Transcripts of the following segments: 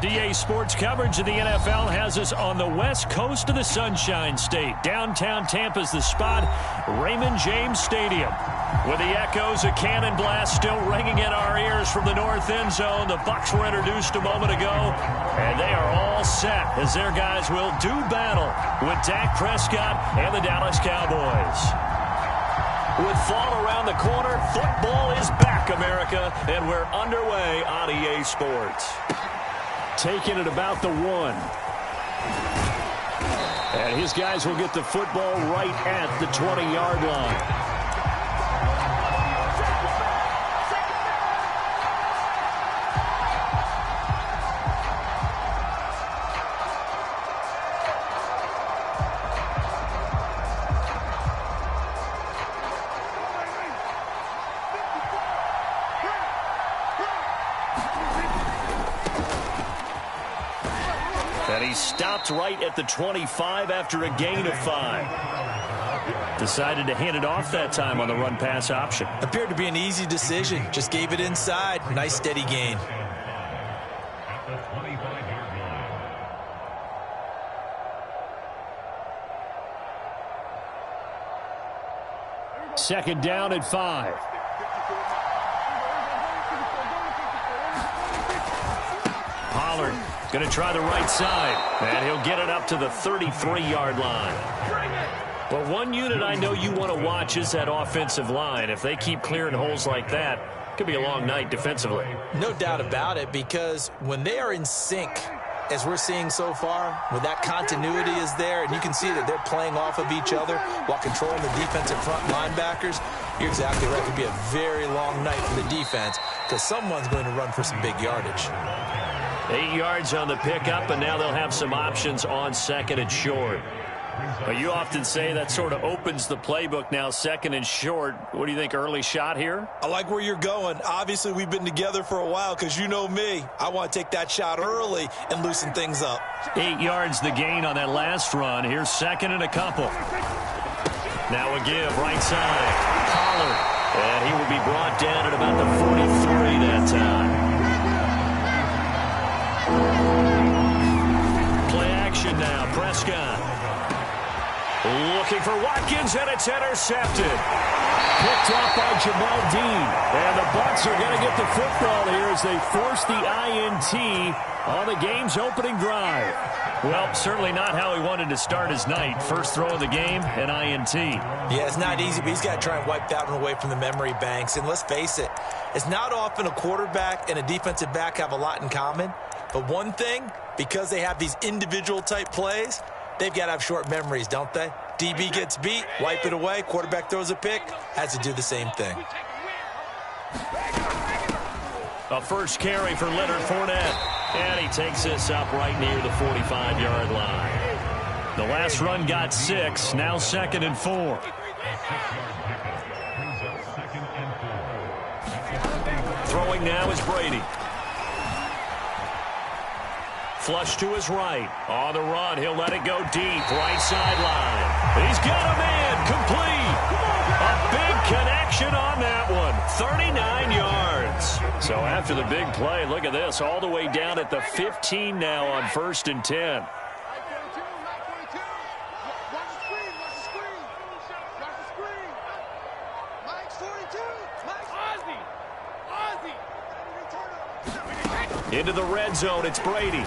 DA Sports coverage of the NFL has us on the west coast of the Sunshine State. Downtown Tampa's the spot, Raymond James Stadium. With the echoes of cannon blast still ringing in our ears from the north end zone, the Bucs were introduced a moment ago, and they are all set as their guys will do battle with Dak Prescott and the Dallas Cowboys. With fall around the corner, football is back, America, and we're underway on EA Sports. Taking it about the 1. And his guys will get the football right at the 20-yard line. And he stopped right at the 25 after a gain of 5. Decided to hand it off that time on the run-pass option. Appeared to be an easy decision. Just gave it inside. Nice steady gain. Second down at 5. Pollard going to try the right side, and he'll get it up to the 33-yard line. But one unit I know you want to watch is that offensive line. If they keep clearing holes like that, it could be a long night defensively. No doubt about it, because when they are in sync, as we're seeing so far, when that continuity is there, and you can see that they're playing off of each other while controlling the defensive front linebackers, you're exactly right. It could be a very long night for the defense because someone's going to run for some big yardage. 8 yards on the pickup, and now they'll have some options on second and short. But you often say that sort of opens the playbook now, second and short. What do you think, early shot here? I like where you're going. Obviously, we've been together for a while because you know me. I want to take that shot early and loosen things up. 8 yards the gain on that last run. Here's second and a couple. Now a give, right side. Pollard. And he will be brought down at about the 43 that time. Play action now. Prescott. Looking for Watkins, and it's intercepted. Picked off by Jamal Dean. And the Bucs are going to get the football here as they force the INT on the game's opening drive. Well, certainly not how he wanted to start his night. First throw of the game, an INT. Yeah, it's not easy, but he's got to try and wipe that one away from the memory banks. And let's face it, it's not often a quarterback and a defensive back have a lot in common. But one thing, because they have these individual type plays, they've got to have short memories, don't they? DB gets beat, wipe it away, quarterback throws a pick, has to do the same thing. A first carry for Leonard Fournette. And he takes this up right near the 45-yard line. The last run got 6, now second and 4. Throwing now is Brady. Flush to his right. On the run, he'll let it go deep. Right sideline. He's got a man. Complete. A big connection on that one. 39 yards. So after the big play, look at this. All the way down at the 15 now on 1st and 10. Into the red zone, it's Brady.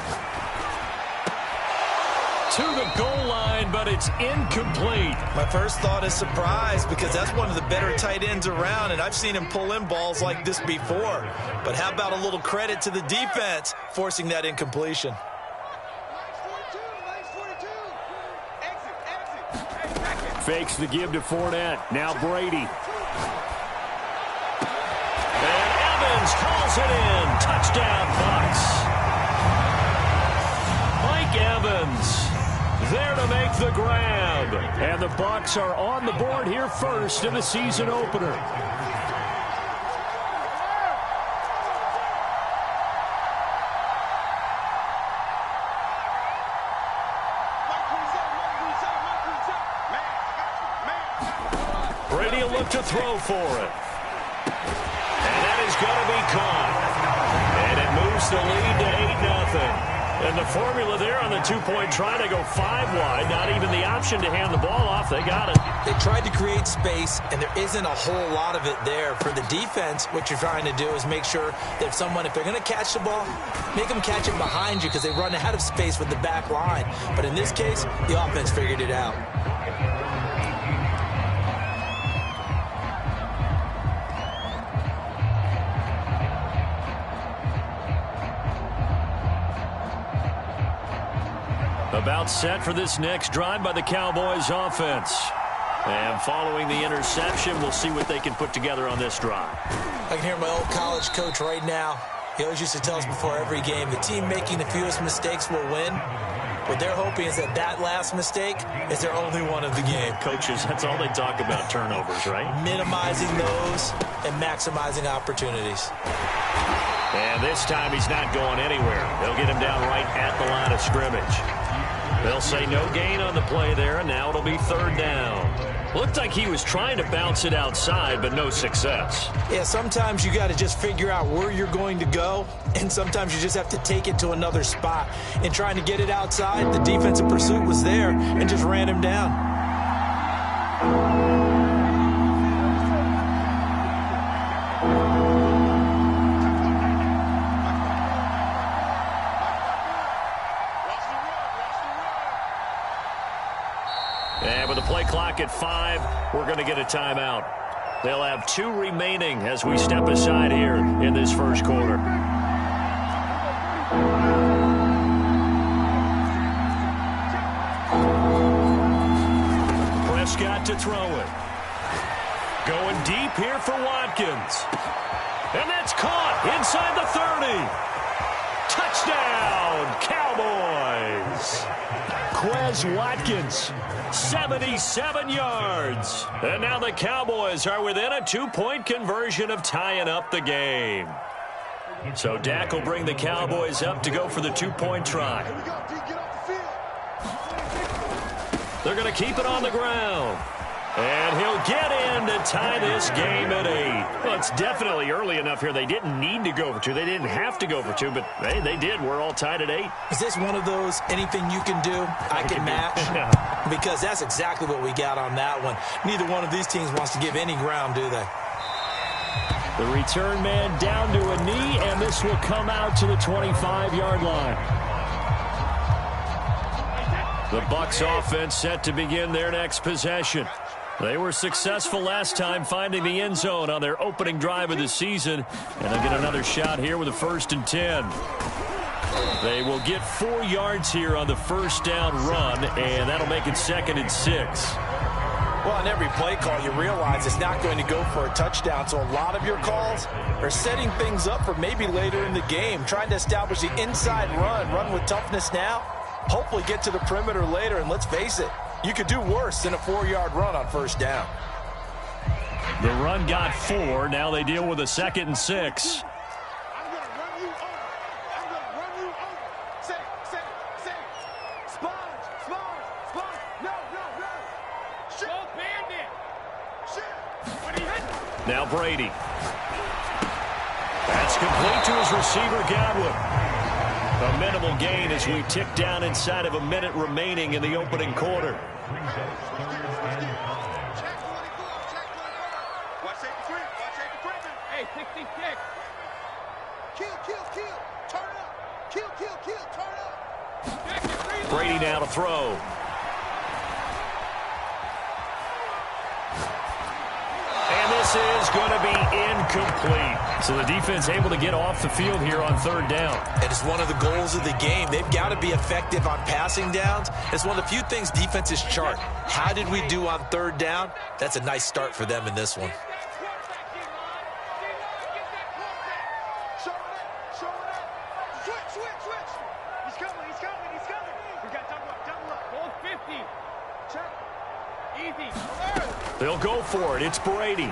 To the goal line, but it's incomplete. My first thought is surprise because that's one of the better tight ends around, and I've seen him pull in balls like this before. But how about a little credit to the defense forcing that incompletion? Fakes the give to Fournette. Now Brady. Calls it in. Touchdown, Bucs. Mike Evans there to make the grab. And the Bucs are on the board here first in the season opener. Brady will look to throw for it. And that is going to be caught. And it moves the lead to everything. And the formula there on the two-point try to go 5 wide. Not even the option to hand the ball off. They got it. They tried to create space, and there isn't a whole lot of it there. For the defense, what you're trying to do is make sure that if they're going to catch the ball, make them catch it behind you because they run out of space with the back line. But in this case, the offense figured it out. About set for this next drive by the Cowboys offense. And following the interception, we'll see what they can put together on this drive. I can hear my old college coach right now. He always used to tell us before every game, the team making the fewest mistakes will win. What they're hoping is that last mistake is their only one of the game. Coaches, that's all they talk about, turnovers, right? Minimizing those and maximizing opportunities. And this time he's not going anywhere. They'll get him down right at the line of scrimmage. They'll say no gain on the play there, and now it'll be 3rd down. Looked like he was trying to bounce it outside, but no success. Yeah, sometimes you got to just figure out where you're going to go, and sometimes you just have to take it to another spot. In trying to get it outside, the defensive pursuit was there and just ran him down. And with the play clock at 5, we're going to get a timeout. They'll have 2 remaining as we step aside here in this first quarter. Prescott to throw it. Going deep here for Watkins. And that's caught inside the 30. Touchdown, Cowboys. Quez Watkins, 77 yards. And now the Cowboys are within a 2-point conversion of tying up the game. So Dak will bring the Cowboys up to go for the 2-point try. They're going to keep it on the ground. And he'll get in to tie this game at 8. Well, it's definitely early enough here. They didn't need to go for 2. They didn't have to go for 2, but hey, they did. We're all tied at 8. Is this one of those anything you can do, I can match? Because that's exactly what we got on that one. Neither one of these teams wants to give any ground, do they? The return man down to a knee, and this will come out to the 25-yard line. The Bucs offense set to begin their next possession. They were successful last time finding the end zone on their opening drive of the season, and they'll get another shot here with a 1st and 10. They will get 4 yards here on the first down run, and that'll make it 2nd and 6. Well, on every play call, you realize it's not going to go for a touchdown, so a lot of your calls are setting things up for maybe later in the game, trying to establish the inside run with toughness now, hopefully get to the perimeter later, and let's face it, you could do worse than a 4-yard run on first down. The run got 4. Now they deal with a 2nd and 6. I'm going to run you over. I'm going to run you over. Say it. Sponge. No. Shoot. Go bandit. Shoot. What are you hitting? Now Brady. That's complete to his receiver, Godwin. A minimal gain as we tick down inside of a minute remaining in the opening quarter. Hey, 66. Kill. Turn up. Kill. Turn up. Brady now to throw. And this is going to be incomplete. So the defense able to get off the field here on 3rd down. And it's one of the goals of the game. They've got to be effective on passing downs. It's one of the few things defenses chart. How did we do on 3rd down? That's a nice start for them in this one. Switch. He's coming. We got double up. Hold 50. Check. Easy. They'll go for it. It's Brady.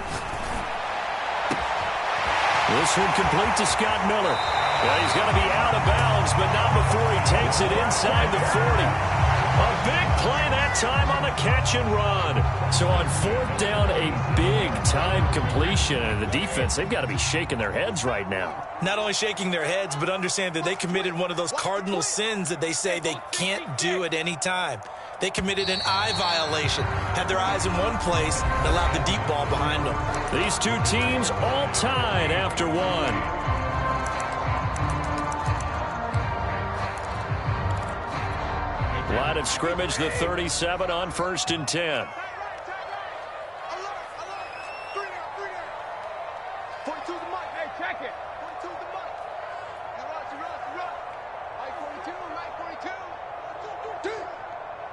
This one complete to Scott Miller. Well, he's going to be out of bounds, but not before he takes it inside the 40. A big play that time on the catch and run. So on fourth down, a big-time completion. And the defense, they've got to be shaking their heads right now. Not only shaking their heads, but understand that they committed one of those cardinal sins that they say they can't do at any time. They committed an eye violation, had their eyes in one place, and allowed the deep ball behind them. These two teams all tied after one. Line of scrimmage, the 37 on 1st and 10. 42 the mic. Hey, check it. 42 the mic. You run. Mike 42, Mike 42. 1, 2, 3.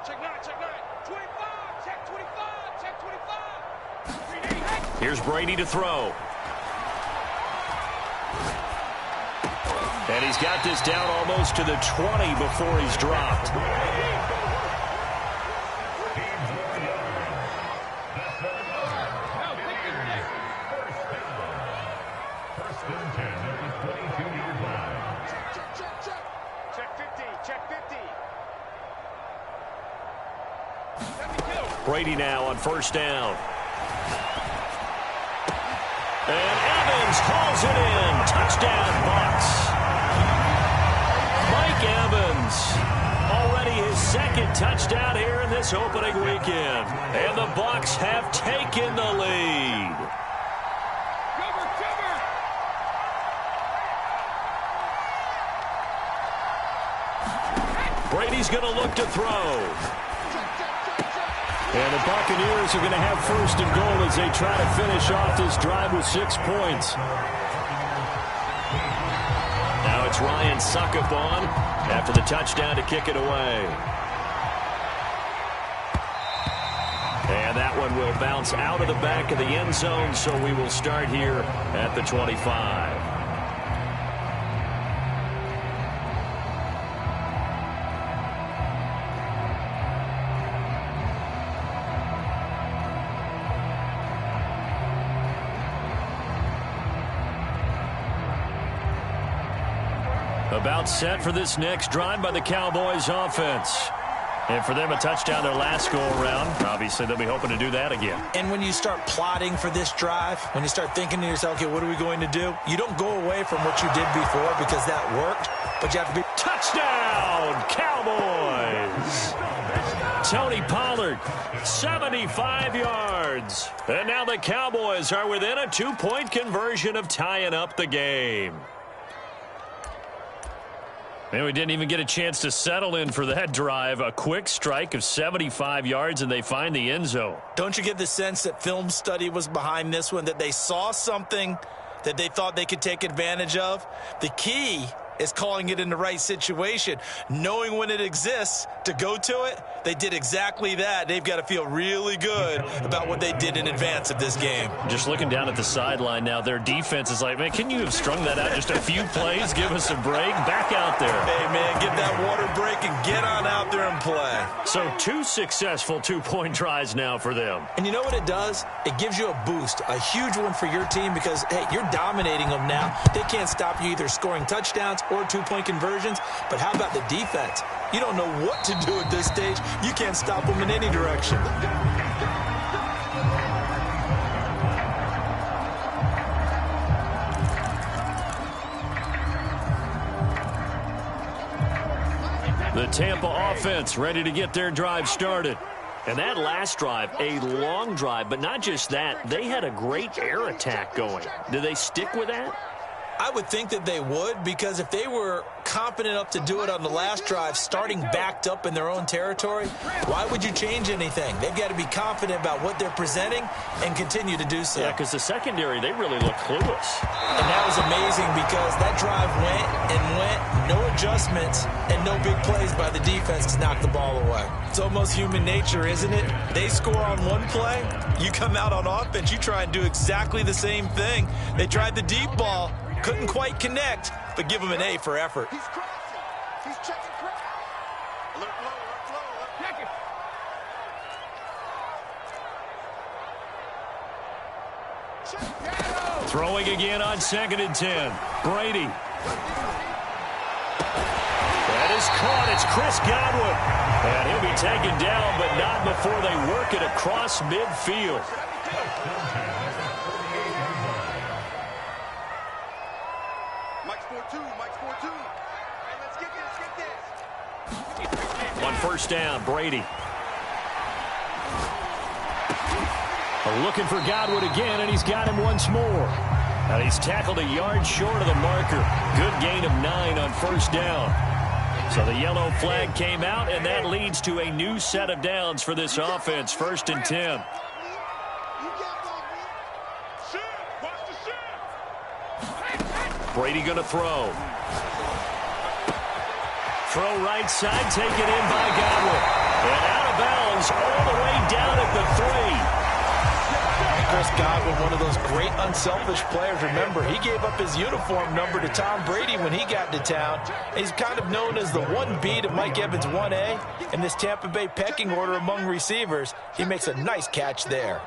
Check 9, check 9. 25, check 25, check 25. Here's Brady to throw. And he's got this down almost to the 20 before he's dropped. Brady now on 1st down. And Evans hauls it in. Touchdown, Bucs. Mike Evans, already his second touchdown here in this opening weekend. And the Bucs have taken the lead. Brady's going to look to throw. And the Buccaneers are going to have 1st and goal as they try to finish off this drive with 6 points. Now it's Ryan Succop on after the touchdown to kick it away. And that one will bounce out of the back of the end zone, so we will start here at the 25. About set for this next drive by the Cowboys offense. And for them, a touchdown their last go-around. Obviously, they'll be hoping to do that again. And when you start plotting for this drive, when you start thinking to yourself, okay, what are we going to do? You don't go away from what you did before because that worked, but you have to be... Touchdown, Cowboys! Tony Pollard, 75 yards. And now the Cowboys are within a 2-point conversion of tying up the game. And we didn't even get a chance to settle in for that drive. A quick strike of 75 yards, and they find the end zone. Don't you get the sense that film study was behind this one, that they saw something that they thought they could take advantage of? The key is calling it in the right situation, knowing when it exists to go to it. They did exactly that. They've got to feel really good about what they did in advance of this game. Just looking down at the sideline now, their defense is like, man, can you have strung that out just a few plays? Give us a break. Back out there. Hey, man, get that water break and get on out there and play. So 2 successful 2-point tries now for them. And you know what it does? It gives you a boost, a huge one for your team because, hey, you're dominating them now. They can't stop you either scoring touchdowns or 2-point conversions. But how about the defense? You don't know what to do at this stage. You can't stop them in any direction. The Tampa offense ready to get their drive started. And that last drive, a long drive, but not just that, they had a great air attack going. Do they stick with that? I would think that they would, because if they were confident enough to do it on the last drive, starting backed up in their own territory, why would you change anything? They've got to be confident about what they're presenting and continue to do so. Yeah, because the secondary, they really look clueless. And that was amazing because that drive went, no adjustments, and no big plays by the defense to knock the ball away. It's almost human nature, isn't it? They score on one play, you come out on offense, you try and do exactly the same thing. They tried the deep ball. Couldn't quite connect, but give him an A for effort. He's crossing. He's checking cross. Alert flow, alert. Check it. Throwing again on 2nd and 10. Brady. That is caught. It's Chris Godwin. And he'll be taken down, but not before they work it across midfield. Mike's 4-2. Mike's 4-2. Hey, let's get this. On first down, Brady. Looking for Godwin again, and he's got him once more. And he's tackled a yard short of the marker. Good gain of 9 on first down. So the yellow flag came out, and that leads to a new set of downs for this offense. 1st and 10. Brady going to throw. Throw right side, taken in by Godwin. And out of bounds all the way down at the 3. Chris Godwin, one of those great unselfish players. Remember, he gave up his uniform number to Tom Brady when he got to town. He's kind of known as the 1B to Mike Evans 1A in this Tampa Bay pecking order among receivers. He makes a nice catch there.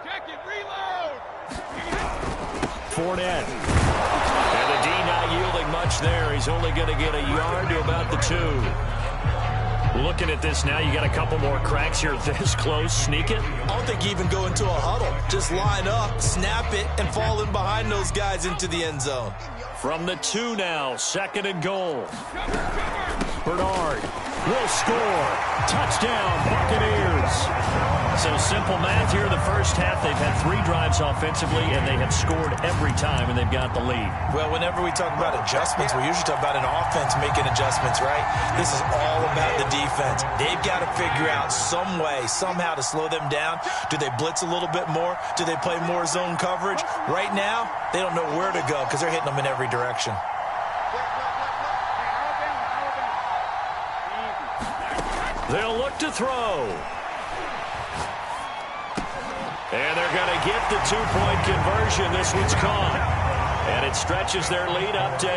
Fournette. And the D not yielding much there. He's only going to get a yard to about the 2. Looking at this now, you got a couple more cracks here this close. Sneak it. I don't think you even go into a huddle. Just line up, snap it, and fall in behind those guys into the end zone. From the 2 now, 2nd and goal. Bernard will score. Touchdown, Buccaneers. So simple math here in the first half. They've had 3 drives offensively, and they have scored every time, and they've got the lead. Well, whenever we talk about adjustments, we usually talk about an offense making adjustments, right? This is all about the defense. They've got to figure out some way, somehow to slow them down. Do they blitz a little bit more? Do they play more zone coverage? Right now, they don't know where to go because they're hitting them in every direction. They'll look to throw. And they're going to get the 2-point conversion. This one's caught. And it stretches their lead up to 8.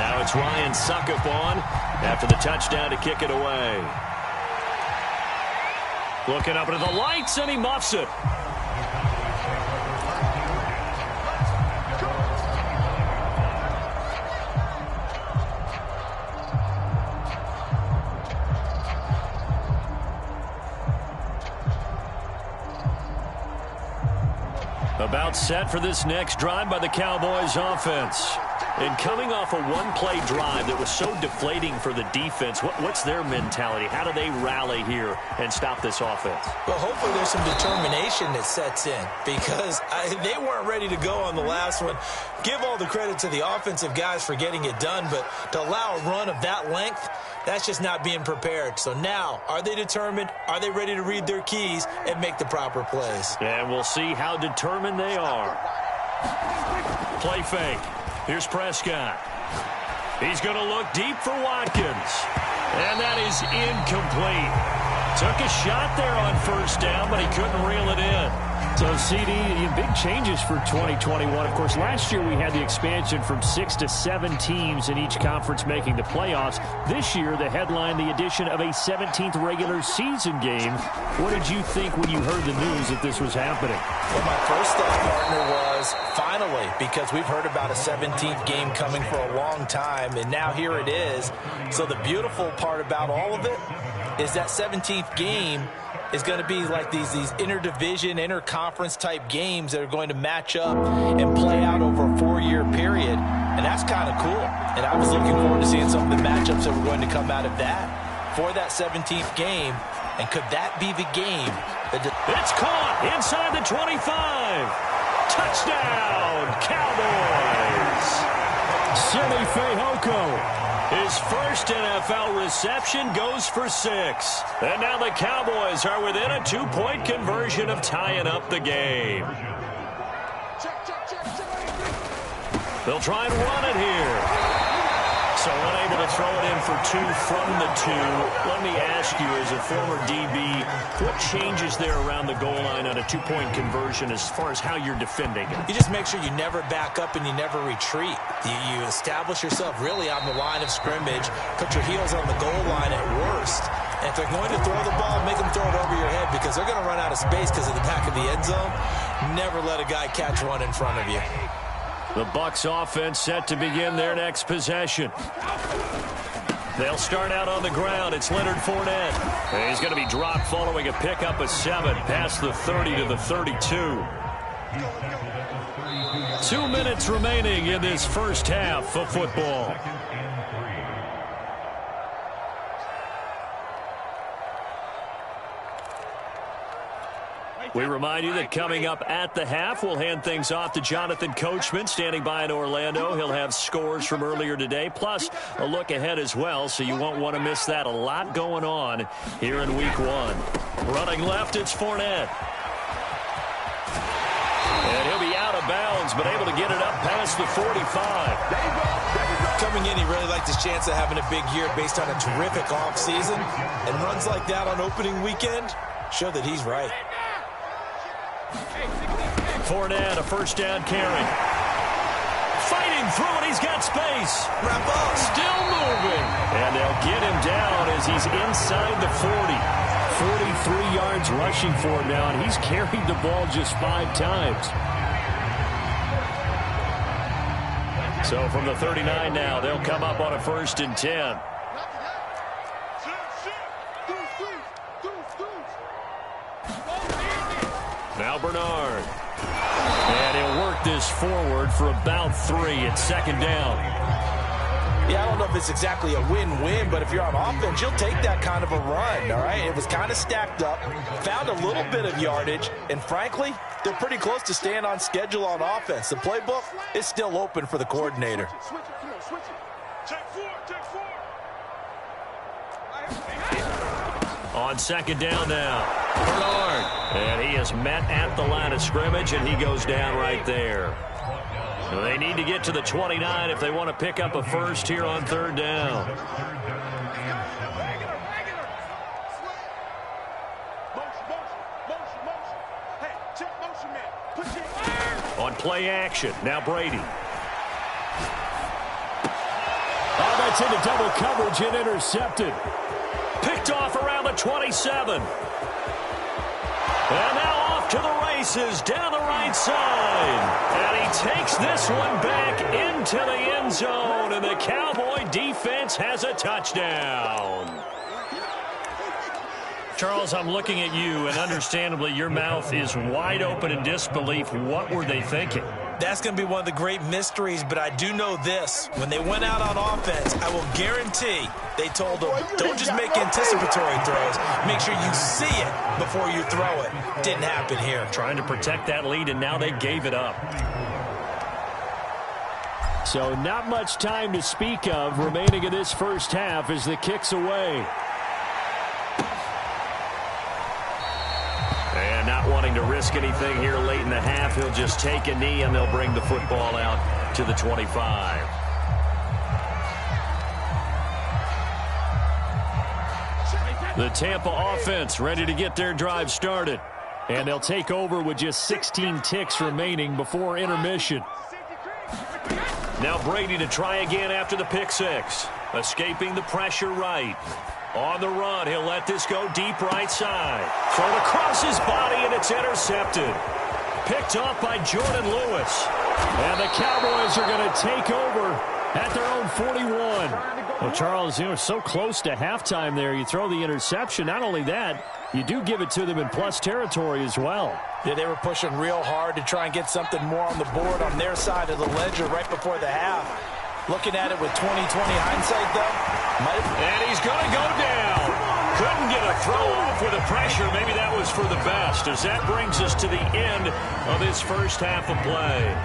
Now it's Ryan Suckup on after the touchdown to kick it away. Looking up into the lights, and he muffs it. About set for this next drive by the Cowboys offense. And coming off a one-play drive that was so deflating for the defense, what's their mentality? How do they rally here and stop this offense? Well, hopefully there's some determination that sets in because they weren't ready to go on the last one. Give all the credit to the offensive guys for getting it done, but to allow a run of that length, that's just not being prepared. So now, are they determined? Are they ready to read their keys and make the proper plays? And we'll see how determined they are. Play fake. Here's Prescott. He's going to look deep for Watkins. And that is incomplete. Took a shot there on first down, but he couldn't reel it in. So, CD, big changes for 2021. Of course, last year we had the expansion from 6 to 7 teams in each conference making the playoffs. This year, the headline, the addition of a 17th regular season game. What did you think when you heard the news that this was happening? Well, my first thought, partner, was finally, because we've heard about a 17th game coming for a long time, and now here it is. So the beautiful part about all of it is that 17th game is going to be like these interdivision, interconference type games that are going to match up and play out over a 4-year period. And that's kind of cool. And I was looking forward to seeing some of the matchups that were going to come out of that for that 17th game. And could that be the game? It's caught inside the 25. Touchdown, Cowboys. Simi Fehoko. His first NFL reception goes for 6. And now the Cowboys are within a 2-point conversion of tying up the game. They'll try and run it here. So unable to throw it in for 2 from the 2. Let me ask you, as a former DB, what changes there around the goal line on a 2-point conversion as far as how you're defending it? You just make sure you never back up and you never retreat. You establish yourself really on the line of scrimmage, put your heels on the goal line at worst. And if they're going to throw the ball, make them throw it over your head because they're going to run out of space because of the back of the end zone. Never let a guy catch one in front of you. The Bucs offense set to begin their next possession. They'll start out on the ground. It's Leonard Fournette. And he's going to be dropped following a pickup of 7 past the 30 to the 32. 2 minutes remaining in this first half of football. We remind you that coming up at the half, we'll hand things off to Jonathan Coachman, standing by in Orlando. He'll have scores from earlier today, plus a look ahead as well, so you won't want to miss that. A lot going on here in Week 1. Running left, it's Fournette. And he'll be out of bounds, but able to get it up past the 45. Coming in, he really liked his chance of having a big year based on a terrific offseason. And runs like that on opening weekend show that he's right. Fournette, a first down carry. Fighting through it, he's got space. Wrap up. Still moving. And they'll get him down as he's inside the 40. 43 yards rushing for him now, and he's carried the ball just 5 times. So from the 39 now, they'll come up on a 1st and 10. Now Bernard. And he'll work this forward for about 3 at 2nd down. Yeah, I don't know if it's exactly a win-win, but if you're on offense, you'll take that kind of a run, all right? It was kind of stacked up, found a little bit of yardage, and frankly, they're pretty close to staying on schedule on offense. The playbook is still open for the coordinator. Switch it, come on, switch it. Take 4. On 2nd down now, Bernard. And he is met at the line of scrimmage, and he goes down right there. They need to get to the 29 if they want to pick up a first here on 3rd down. On play action, now Brady. Oh, that's into double coverage and intercepted. Picked off around the 27. And now off to the races, down the right side. And he takes this one back into the end zone, and the Cowboy defense has a touchdown. Charles, I'm looking at you, and understandably your mouth is wide open in disbelief. What were they thinking? That's going to be one of the great mysteries, but I do know this. When they went out on offense, I will guarantee they told them, don't just make anticipatory throws. Make sure you see it before you throw it. Didn't happen here. Trying to protect that lead, and now they gave it up. So not much time to speak of remaining in this first half as the kick's away. And not wanting to risk anything here late in the half, he'll just take a knee, and they'll bring the football out to the 25. The Tampa offense ready to get their drive started. And they'll take over with just 16 ticks remaining before intermission. Now Brady to try again after the pick 6. Escaping the pressure right. On the run, he'll let this go deep right side. Thrown across his body, and it's intercepted. Picked off by Jordan Lewis. And the Cowboys are going to take over at their own 41. Well, Charles, you know, so close to halftime there. You throw the interception. Not only that, you do give it to them in plus territory as well. Yeah, they were pushing real hard to try and get something more on the board on their side of the ledger right before the half. Looking at it with 20/20 hindsight, though. And he's going to go down. Couldn't get a throw off with the pressure. Maybe that was for the best, as that brings us to the end of this first half of play.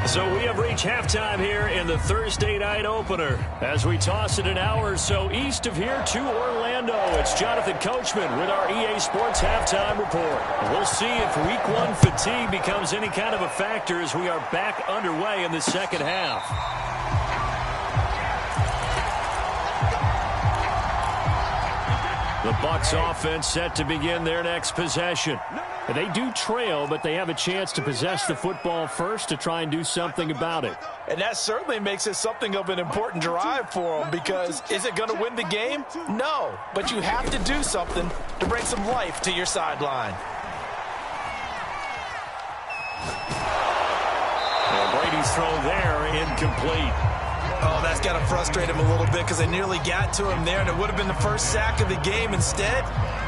So we have reached halftime here in the Thursday night opener. As we toss it an hour or so east of here to Orlando, it's Jonathan Coachman with our EA Sports Halftime Report. We'll see if Week 1 fatigue becomes any kind of a factor as we are back underway in the second half. The Bucs offense set to begin their next possession. They do trail, but they have a chance to possess the football first to try and do something about it. And that certainly makes it something of an important drive for them, because is it going to win the game? No, but you have to do something to bring some life to your sideline. Well, Brady's throw there incomplete. Oh, that's got to frustrate him a little bit because they nearly got to him there, and it would have been the first sack of the game. Instead,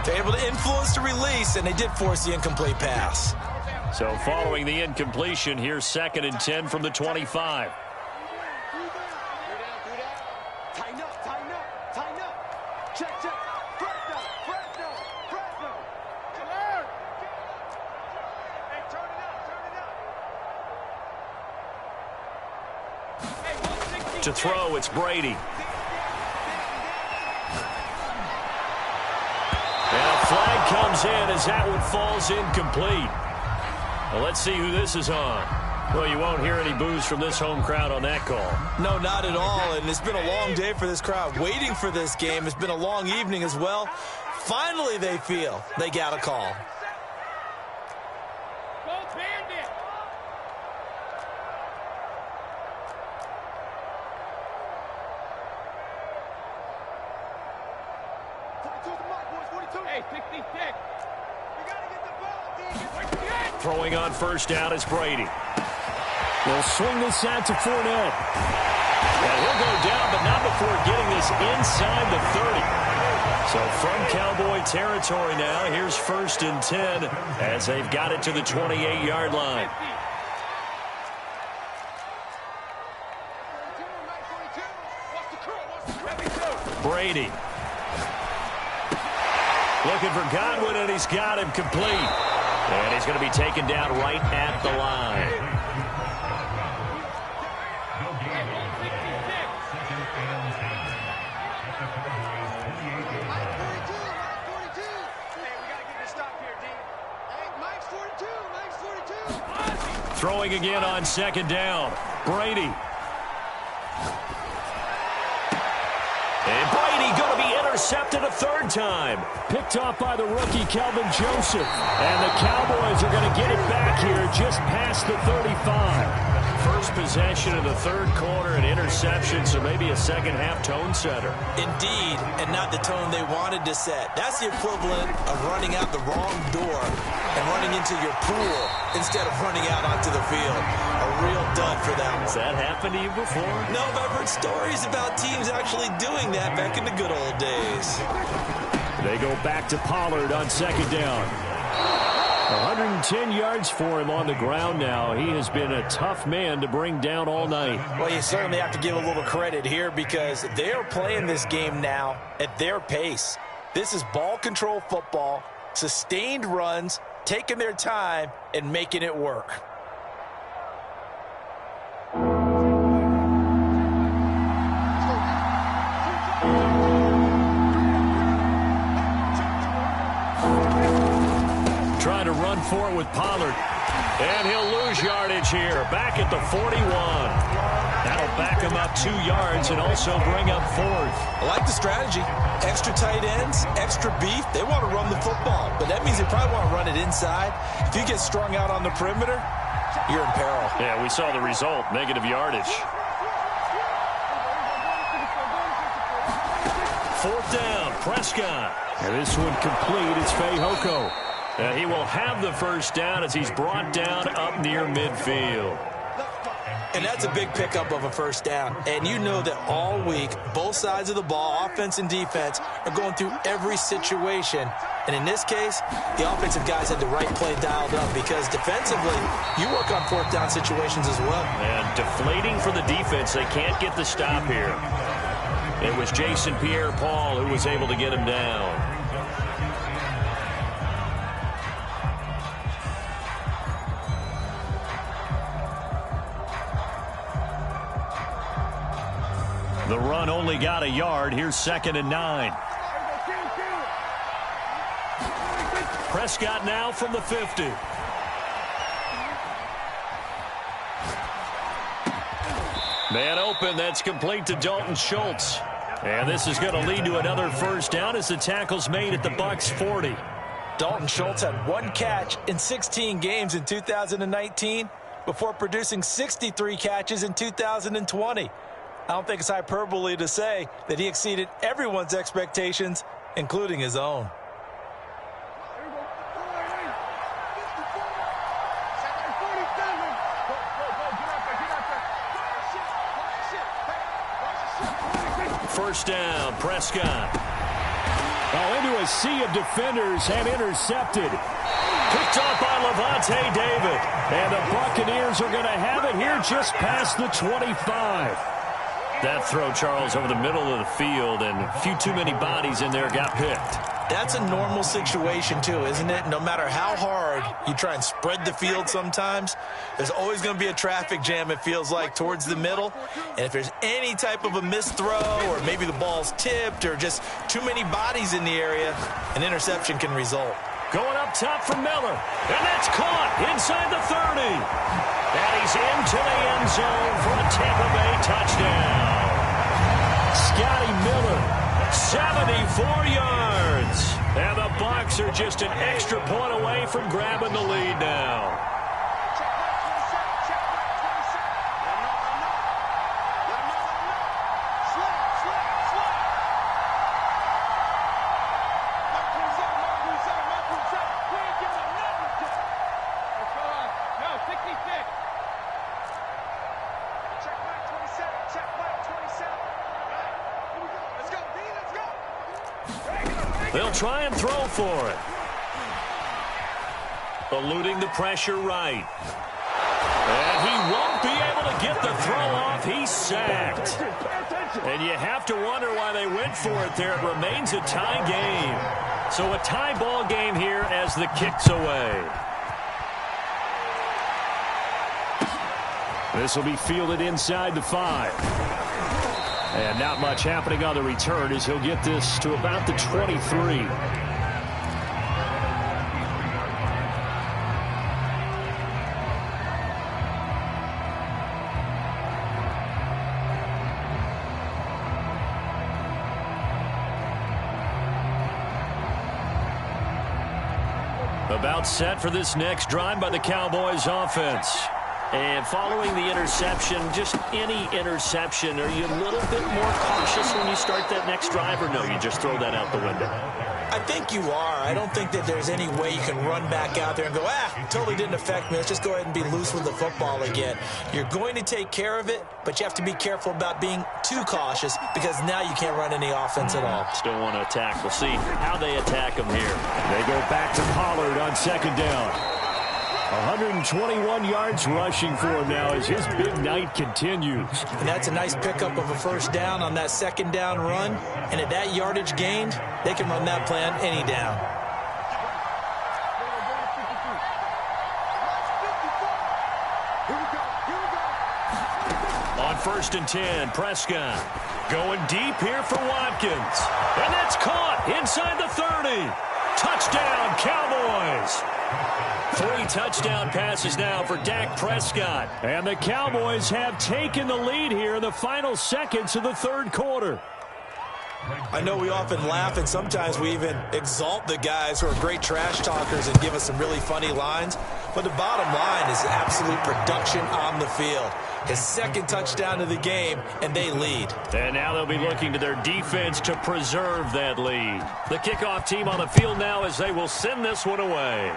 they're able to influence the release, and they did force the incomplete pass. So following the incompletion, here's 2nd and 10 from the 25. Tighten up, tighten up, tighten up. Check, check. Fresno, Fresno, Fresno. Hey, turn it up, turn it up. Hey, 160. To throw, it's Brady. And a flag comes in as that one falls incomplete. Well, let's see who this is on. Well, you won't hear any boos from this home crowd on that call. No, not at all, and it's been a long day for this crowd waiting for this game. It's been a long evening as well. Finally, they feel they got a call. Go Bandit. Hey, 66. You gotta get the ball, D. Throwing on first down is Brady. They'll swing this out to Fournette. And he'll go down, but not before getting this inside the 30. So from Cowboy territory now, here's 1st and 10 as they've got it to the 28-yard line. Brady. Looking for Godwin, and he's got him complete. And he's going to be taken down right at the line. Throwing again on 2nd down. Brady. And Brady going to be intercepted a 3rd time. Picked off by the rookie, Kelvin Joseph. And the Cowboys are going to get it back here just past the 35. First possession of the 3rd quarter, an interception, so maybe a second-half tone setter. Indeed, and not the tone they wanted to set. That's the equivalent of running out the wrong door and running into your pool instead of running out onto the field. A real dud for them. Has that happened to you before? No, but I've heard stories about teams actually doing that back in the good old days. They go back to Pollard on 2nd down. 110 yards for him on the ground now. He has been a tough man to bring down all night. Well, you certainly have to give a little credit here because they are playing this game now at their pace. This is ball control football, sustained runs, taking their time, and making it work. Trying to run forward with Pollard. And he'll lose yardage here. Back at the 41. That'll back him up 2 yards and also bring up 4th. I like the strategy. Extra tight ends, extra beef. They want to run the football, but that means they probably want to run it inside. If you get strung out on the perimeter, you're in peril. Yeah, we saw the result. Negative yardage. 4th down, Prescott. And this one complete. It's Fehoko. He will have the first down as he's brought down up near midfield. And that's a big pickup of a first down. And you know that all week, both sides of the ball, offense and defense, are going through every situation. And in this case, the offensive guys had the right play dialed up because defensively, you work on 4th down situations as well. And deflating for the defense. They can't get the stop here. It was Jason Pierre-Paul who was able to get him down. The run only got a yard. Here's 2nd and 9. Prescott now from the 50. Man open. That's complete to Dalton Schultz. And this is going to lead to another first down as the tackle's made at the Bucs 40. Dalton Schultz had 1 catch in 16 games in 2019 before producing 63 catches in 2020. I don't think it's hyperbole to say that he exceeded everyone's expectations, including his own. first down. Prescott. Oh, into a sea of defenders and intercepted. Picked off by Levante David. And the Buccaneers are going to have it here just past the 25. That throw, Charles, over the middle of the field, and a few too many bodies in there got picked. That's a normal situation, too, isn't it? No matter how hard you try and spread the field sometimes, there's always going to be a traffic jam, it feels like, towards the middle. And if there's any type of a missed throw, or maybe the ball's tipped, or just too many bodies in the area, an interception can result. Going up top for Miller. And that's caught inside the 30. And he's into the end zone for a Tampa Bay touchdown. Scotty Miller. 74 yards. And the Bucs are just an extra point away from grabbing the lead now. They'll try and throw for it. Eluding the pressure right. And he won't be able to get the throw off. He's sacked. And you have to wonder why they went for it there. It remains a tie game. So a tie ball game here as the kick's away. This will be fielded inside the 5. And not much happening on the return as he'll get this to about the 23. About set for this next drive by the Cowboys offense. And following the interception, just any interception, are you a little bit more cautious when you start that next drive, or no, you just throw that out the window? I think you are. I don't think that there's any way you can run back out there and go, totally didn't affect me. Let's just go ahead and be loose with the football again. You're going to take care of it, but you have to be careful about being too cautious because now you can't run any offense at all. Still want to attack. We'll see how they attack them here. They go back to Pollard on second down. 121 yards rushing for him now as his big night continues. And that's a nice pickup of a first down on that second down run. And at that yardage gained, they can run that play on any down. On 1st and 10, Prescott going deep here for Watkins. And that's caught inside the 30. Touchdown, Cowboys. 3 touchdown passes now for Dak Prescott. And the Cowboys have taken the lead here in the final seconds of the third quarter. I know we often laugh and sometimes we even exalt the guys who are great trash talkers and give us some really funny lines. But the bottom line is absolute production on the field. His second touchdown of the game, and they lead. And now they'll be looking to their defense to preserve that lead. The kickoff team on the field now as they will send this one away.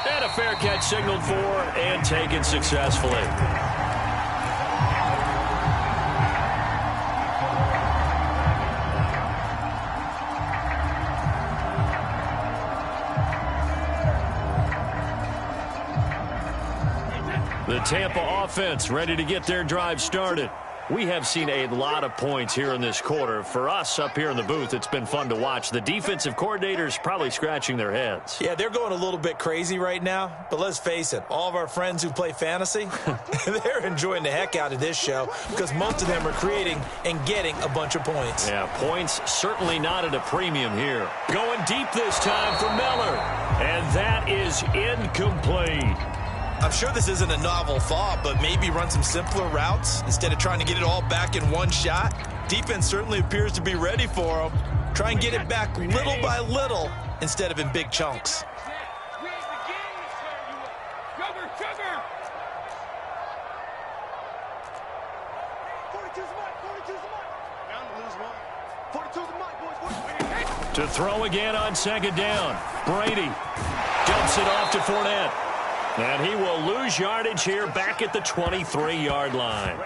And a fair catch signaled for and taken successfully. The Tampa offense ready to get their drive started. We have seen a lot of points here in this quarter. For us up here in the booth, it's been fun to watch. The defensive coordinators probably scratching their heads. Yeah, they're going a little bit crazy right now. But let's face it, all of our friends who play fantasy, they're enjoying the heck out of this show because most of them are creating and getting a bunch of points. Yeah, points certainly not at a premium here. Going deep this time for Miller. And that is incomplete. I'm sure this isn't a novel thought, but maybe run some simpler routes instead of trying to get it all back in one shot. Defense certainly appears to be ready for them. Try and get it back little by little instead of in big chunks. To throw again on second down. Brady dumps it off to Fournette. And he will lose yardage here back at the 23-yard line.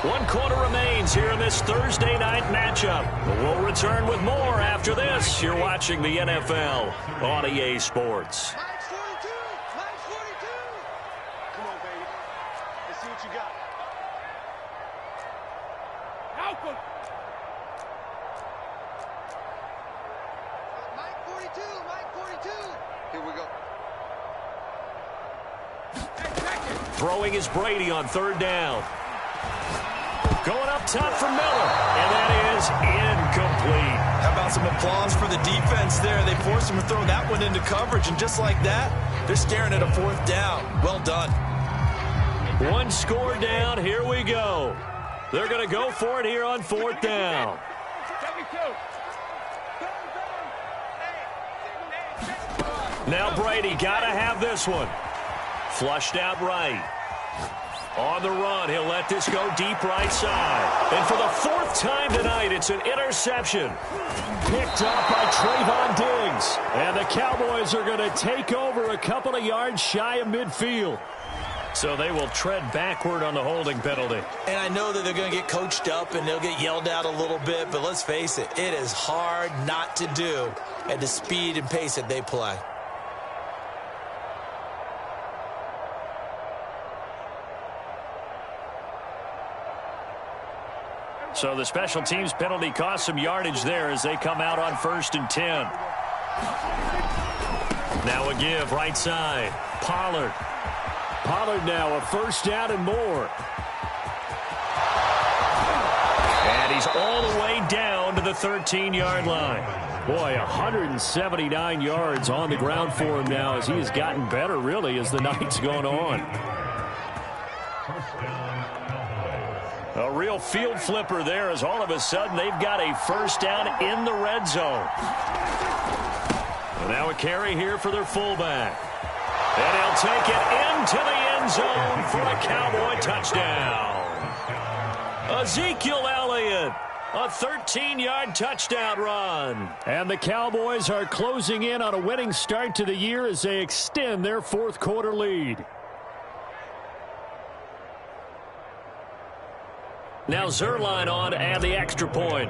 1 quarter remains here in this Thursday night matchup. We'll return with more after this. You're watching the NFL on EA Sports. Mike's 42. Mike's 42. Come on, baby. Let's see what you got. Help him. Mike 42. Mike 42. Here we go. Throwing is Brady on 3rd down. Going up top for Miller, and that is incomplete. How about some applause for the defense there? They forced him to throw that one into coverage, and just like that, they're staring at a 4th down. Well done. 1 score down. Here we go. They're going to go for it here on 4th down. Now Brady got to have this one. Flushed out right. On the run, he'll let this go deep right side. And for the 4th time tonight, it's an interception. Picked up by Trayvon Diggs. And the Cowboys are going to take over a couple of yards shy of midfield. So they will tread backward on the holding penalty. And I know that they're going to get coached up and they'll get yelled at a little bit, but let's face it, it is hard not to do at the speed and pace that they play. So the special teams penalty cost some yardage there as they come out on 1st and 10. Now a give right side. Pollard. Pollard now a 1st down and more. And he's all the way down to the 13-yard line. Boy, 179 yards on the ground for him now as he has gotten better really as the night's gone on. A real field flipper there as all of a sudden they've got a 1st down in the red zone. And now a carry here for their fullback. And he'll take it into the end zone for a Cowboy touchdown. Ezekiel Elliott, a 13-yard touchdown run. And the Cowboys are closing in on a winning start to the year as they extend their 4th quarter lead. Now Zuerlein on to add the extra point.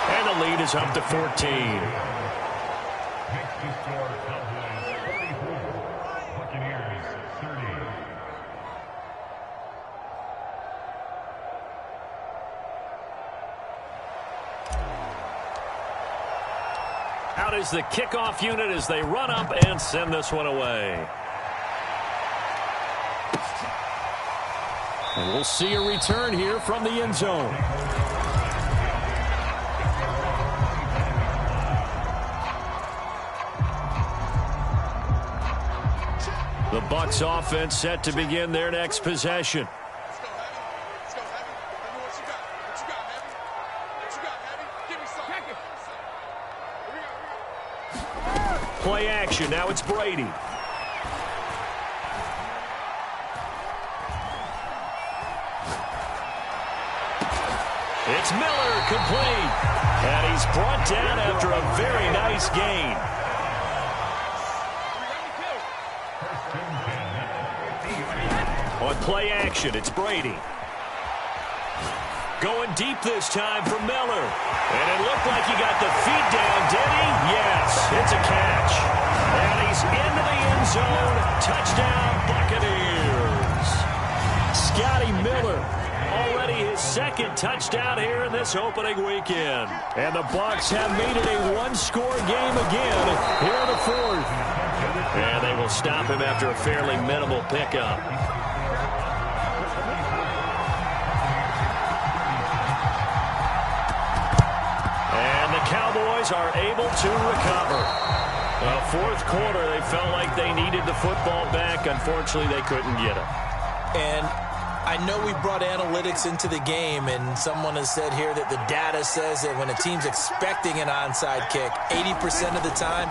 And the lead is up to 14. Out is the kickoff unit as they run up and send this one away. And we'll see a return here from the end zone. The Bucs offense set to begin their next possession. Let's go, Heavy. Let's go, Heavy. Let me know what you got. What you got, Heavy? What you got, Heavy? Give me some. Here we go. Play action. Now it's Brady. It's Miller, complete. And he's brought down after a very nice gain. On play action, it's Brady. Going deep this time for Miller. And it looked like he got the feet down, did he? Yes, it's a catch. And he's into the end zone. Touchdown, Buccaneers. Scotty Miller. Already his 2nd touchdown here in this opening weekend. And the Bucs have made it a 1-score game again here in the 4th. And they will stop him after a fairly minimal pickup. And the Cowboys are able to recover. 4th quarter, they felt like they needed the football back. Unfortunately, they couldn't get it. And I know we brought analytics into the game, and someone has said here that the data says that when a team's expecting an onside kick, 80% of the time,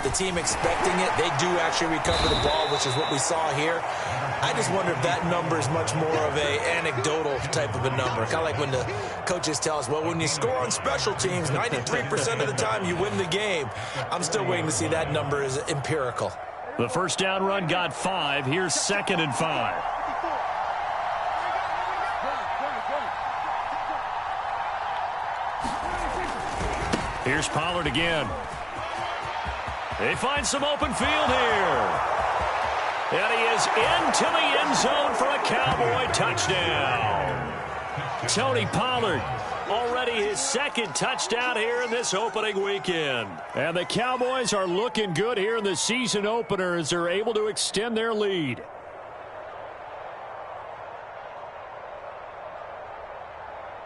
the team expecting it, they do actually recover the ball, which is what we saw here. I just wonder if that number is much more of a anecdotal type of a number. Kind of like when the coaches tell us, well, when you score on special teams, 93% of the time you win the game. I'm still waiting to see that number is empirical. The first down run got 5. Here's 2nd and 5. Here's Pollard again. They find some open field here. And he is into the end zone for a Cowboy touchdown. Tony Pollard, already his 2nd touchdown here in this opening weekend. And the Cowboys are looking good here in the season opener as they're able to extend their lead.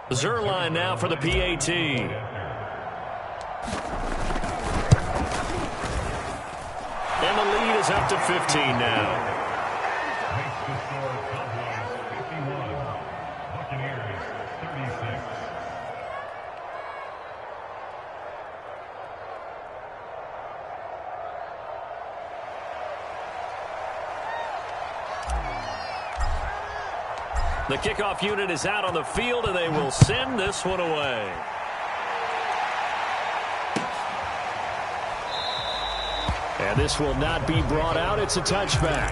Zuerlein now for the PAT. And the lead is up to 15 now. The kickoff unit is out on the field, and they will send this one away. And this will not be brought out. It's a touchback.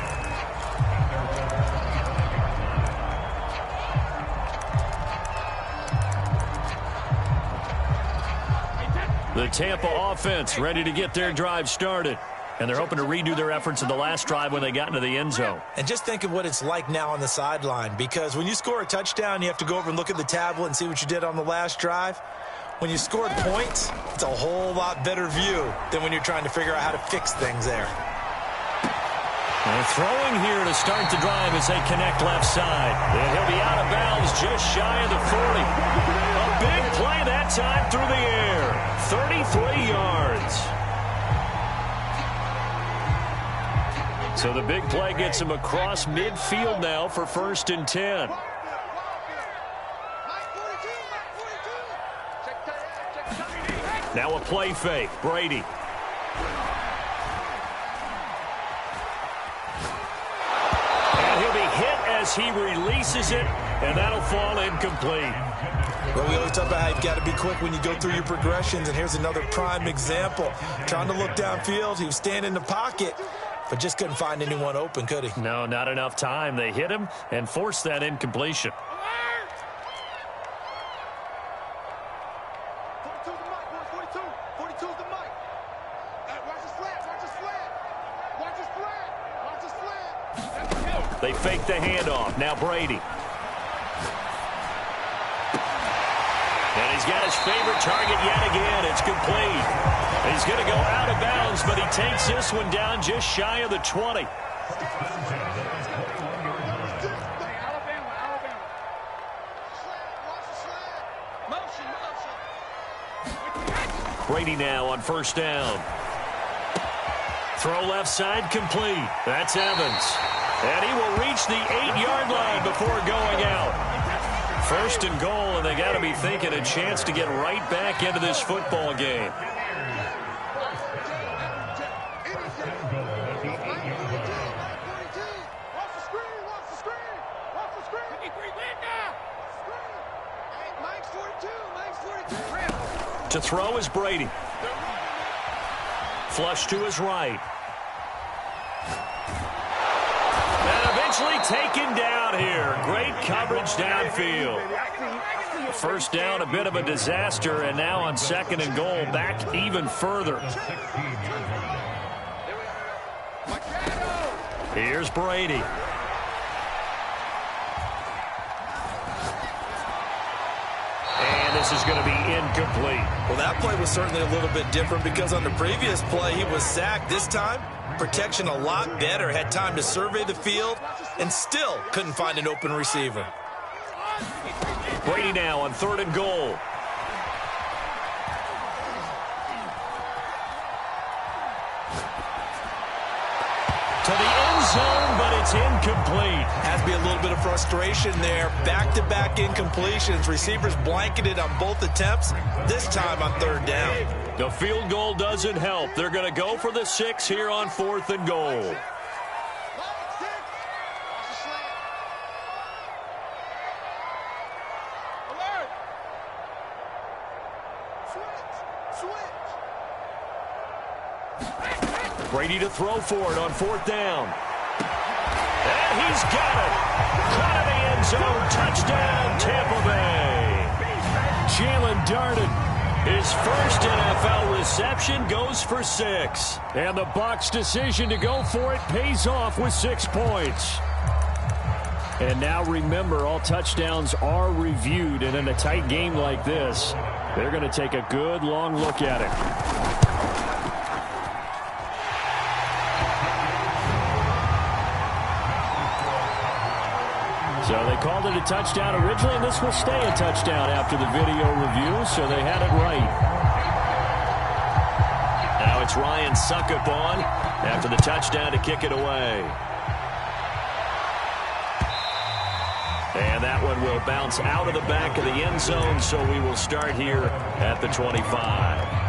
The Tampa offense ready to get their drive started. And they're hoping to redo their efforts in the last drive when they got into the end zone. And just think of what it's like now on the sideline, because when you score a touchdown, you have to go over and look at the tablet and see what you did on the last drive. When you scored points, it's a whole lot better view than when you're trying to figure out how to fix things there. And throwing here to start the drive as they connect left side. And he'll be out of bounds just shy of the 40. A big play that time through the air. 33 yards. So the big play gets him across midfield now for 1st and 10. Now a play fake. Brady. And he'll be hit as he releases it, and that'll fall incomplete. Well, we always talk about how you've got to be quick when you go through your progressions, and here's another prime example. Trying to look downfield, he was standing in the pocket, but just couldn't find anyone open, could he? No, not enough time. They hit him and forced that incompletion. 42's the mic, boy. 42. 42's the mic. Watch his flat. Watch his flat. Watch his flat. Watch his flat. They fake the handoff. Now Brady. And he's got his favorite target yet again. It's complete. He's going to go out of bounds, but he takes this one down just shy of the 20. Brady now on 1st down. Throw left side complete. That's Evans. And he will reach the 8-yard line before going out. 1st and goal, and they got to be thinking a chance to get right back into this football game. To throw is Brady. Flush to his right. And eventually taken down here. Great coverage downfield. 1st down, a bit of a disaster, and now on 2nd and goal, back even further. Here's Brady. This is going to be incomplete. Well, that play was certainly a little bit different because on the previous play, he was sacked. This time, protection a lot better. Had time to survey the field and still couldn't find an open receiver. Brady now on 3rd and goal. To the end zone, but it's incomplete. Has to be a little bit of frustration there. Back-to-back incompletions. Receivers blanketed on both attempts, this time on 3rd down. The field goal doesn't help. They're going to go for the 6 here on 4th and goal. Brady to throw for it on 4th down. And he's got it. Caught in the end zone. Touchdown, Tampa Bay. Jalen Darden, his first NFL reception, goes for 6. And the Bucs' decision to go for it pays off with 6 points. And now remember, all touchdowns are reviewed. And in a tight game like this, they're going to take a good long look at it. So they called it a touchdown originally, and this will stay a touchdown after the video review, so they had it right. Now it's Ryan Succop on after the touchdown to kick it away. And that one will bounce out of the back of the end zone, so we will start here at the 25.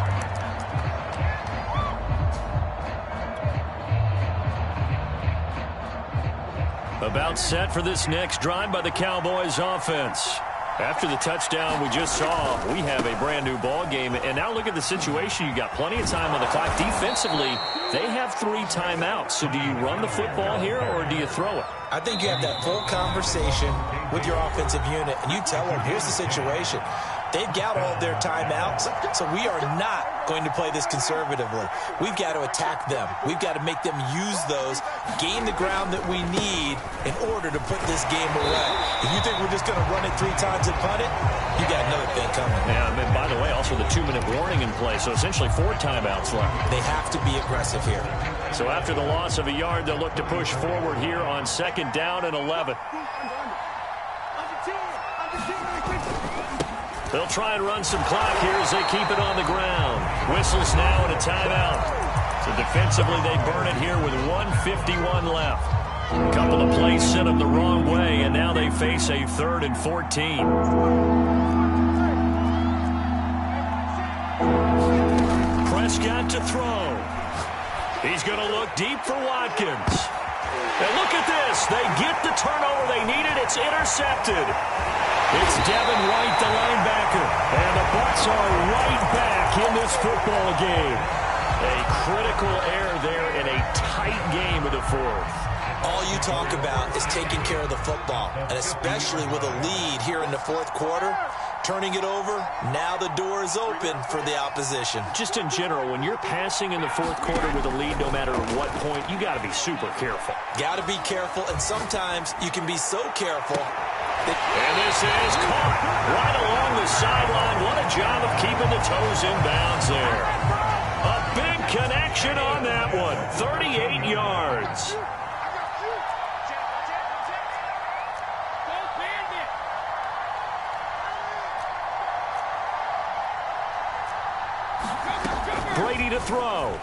About set for this next drive by the Cowboys offense. After the touchdown we just saw, we have a brand new ball game. And now look at the situation. You got plenty of time on the clock. Defensively, they have 3 timeouts. So do you run the football here or do you throw it? I think you have that full conversation with your offensive unit, and you tell them, here's the situation. They've got all of their timeouts, so we are not going to play this conservatively. We've got to attack them. We've got to make them use those, gain the ground that we need in order to put this game away. If you think we're just going to run it 3 times and punt it, you got another thing coming. Yeah, and by the way, also the 2-minute warning in play, so essentially 4 timeouts left. They have to be aggressive here. So after the loss of a yard, they'll look to push forward here on 2nd down and 11. They'll try and run some clock here as they keep it on the ground. Whistles now and a timeout. So defensively, they burn it here with 1:51 left. A couple of plays sent them the wrong way, and now they face a 3rd and 14. Prescott to throw. He's going to look deep for Watkins. And look at this. They get the turnover they needed. It's intercepted. It's Devin White, the linebacker. And the Bucs are right back in this football game. A critical error there in a tight game of the 4th. All you talk about is taking care of the football, and especially with a lead here in the 4th quarter, turning it over, now the door is open for the opposition. Just in general, when you're passing in the 4th quarter with a lead, no matter at what point, you got to be super careful. Got to be careful, and sometimes you can be so careful. And this is caught right along the sideline. What a job of keeping the toes in bounds there. A big connection on that one. 38 yards. Brady to throw.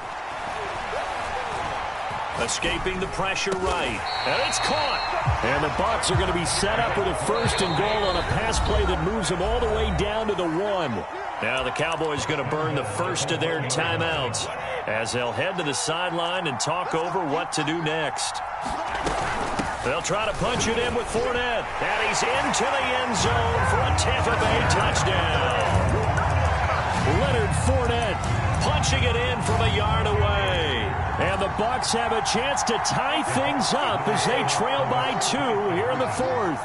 Escaping the pressure right. And it's caught. And the Bucs are going to be set up with a 1st and goal on a pass play that moves them all the way down to the 1. Now the Cowboys going to burn the first of their timeouts as they'll head to the sideline and talk over what to do next. They'll try to punch it in with Fournette. And he's into the end zone for a Tampa Bay touchdown. Leonard Fournette punching it in from a yard away. And the Bucs have a chance to tie things up as they trail by 2 here in the 4th.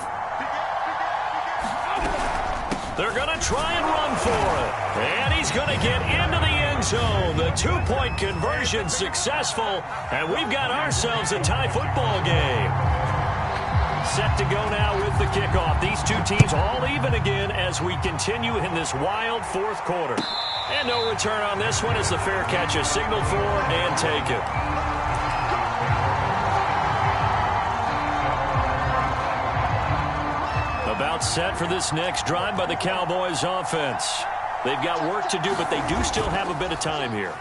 They're going to try and run for it. And he's going to get into the end zone. The 2-point conversion successful. And we've got ourselves a tie football game. Set to go now with the kickoff. These 2 teams all even again as we continue in this wild 4th quarter. And no return on this one as the fair catch is signaled for and taken. About set for this next drive by the Cowboys offense. They've got work to do, but they do still have a bit of time here.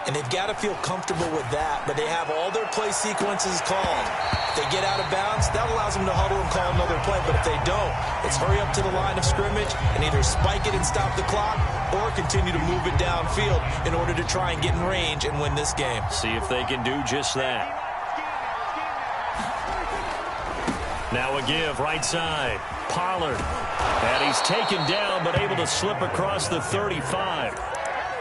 And they've got to feel comfortable with that, but they have all their play sequences called. If they get out of bounds, that allows them to huddle and call another play. But if they don't, it's hurry up to the line of scrimmage and either spike it and stop the clock or continue to move it downfield in order to try and get in range and win this game. See if they can do just that. Now a give right side. Pollard. And he's taken down but able to slip across the 35.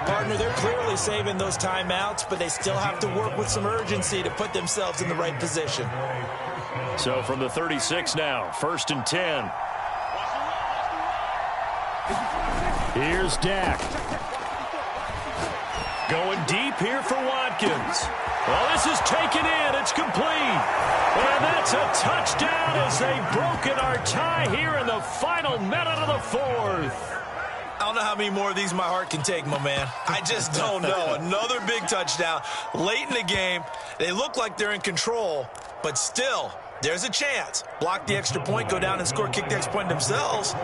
Partner, they're clearly saving those timeouts, but they still have to work with some urgency to put themselves in the right position. So from the 36 now, 1st and 10. Here's Dak. Going deep here for Watkins. Well, this is taken in. It's complete. And that's a touchdown as they've broken our tie here in the final minute of the 4th. I don't know how many more of these my heart can take, my man. I just don't know. Another big touchdown late in the game. They look like they're in control, but still, there's a chance. Block the extra point, go down and score, kick the extra point themselves.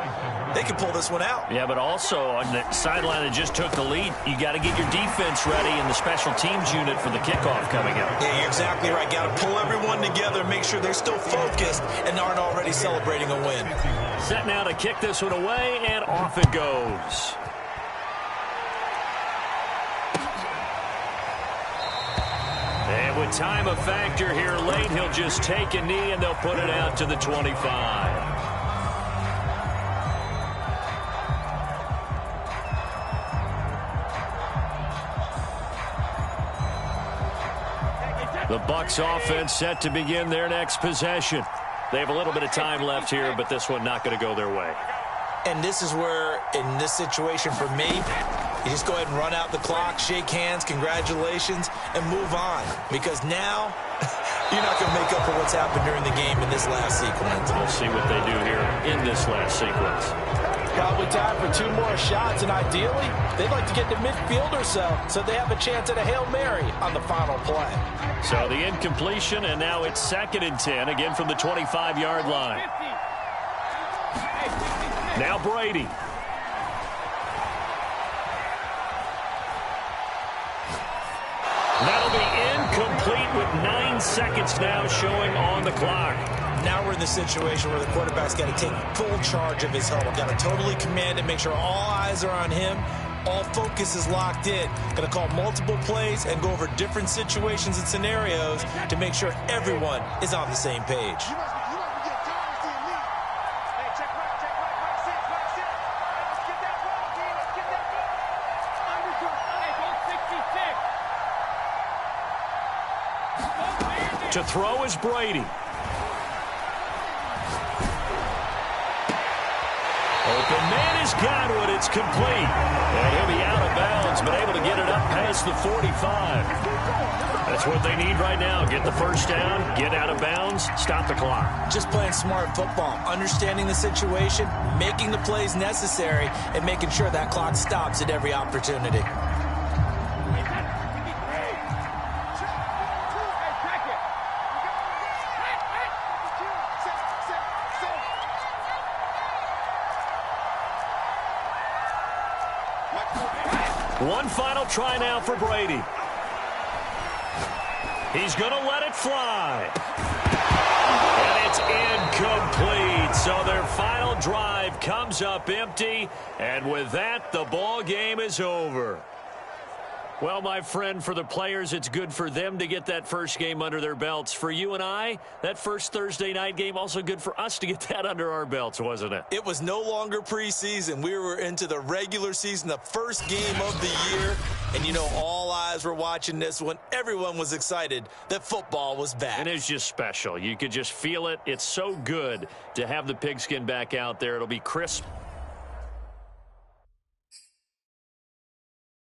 They can pull this one out. Yeah, but also on the sideline that just took the lead, you got to get your defense ready and the special teams unit for the kickoff coming up. Yeah, you're exactly right. Got to pull everyone together, make sure they're still focused and aren't already celebrating a win. Set now to kick this one away, and off it goes. And with time a factor here late, he'll just take a knee and they'll put it out to the 25. The Bucs offense set to begin their next possession. They have a little bit of time left here, but this one not going to go their way. And this is where, in this situation for me, you just go ahead and run out the clock, shake hands, congratulations, and move on. Because now, you're not going to make up for what's happened during the game in this last sequence. We'll see what they do here in this last sequence. Probably time for 2 more shots, and ideally, they'd like to get to midfield or so they have a chance at a Hail Mary on the final play. So the incompletion, and now it's 2nd and 10, again from the 25-yard line. Now Brady. That'll be incomplete with 9 seconds now showing on the clock. Now we're in the situation where the quarterback's got to take full charge of his huddle. Got to totally command it, make sure all eyes are on him. All focus is locked in. Going to call multiple plays and go over different situations and scenarios to make sure everyone is on the same page. To throw is Brady. Open man is Godwin. It's complete. And he'll be out of bounds, but able to get it up past the 45. That's what they need right now. Get the first down, get out of bounds, stop the clock. Just playing smart football, understanding the situation, making the plays necessary, and making sure that clock stops at every opportunity. One final try now for Brady. He's going to let it fly. And it's incomplete. So their final drive comes up empty. And with that, the ball game is over. Well, my friend, for the players, it's good for them to get that first game under their belts. For you and I, that first Thursday night game, also good for us to get that under our belts, wasn't it? It was no longer preseason. We were into the regular season, the first game of the year. And, you know, all eyes were watching this one. Everyone was excited that football was back. And it's just special. You could just feel it. It's so good to have the pigskin back out there. It'll be crisp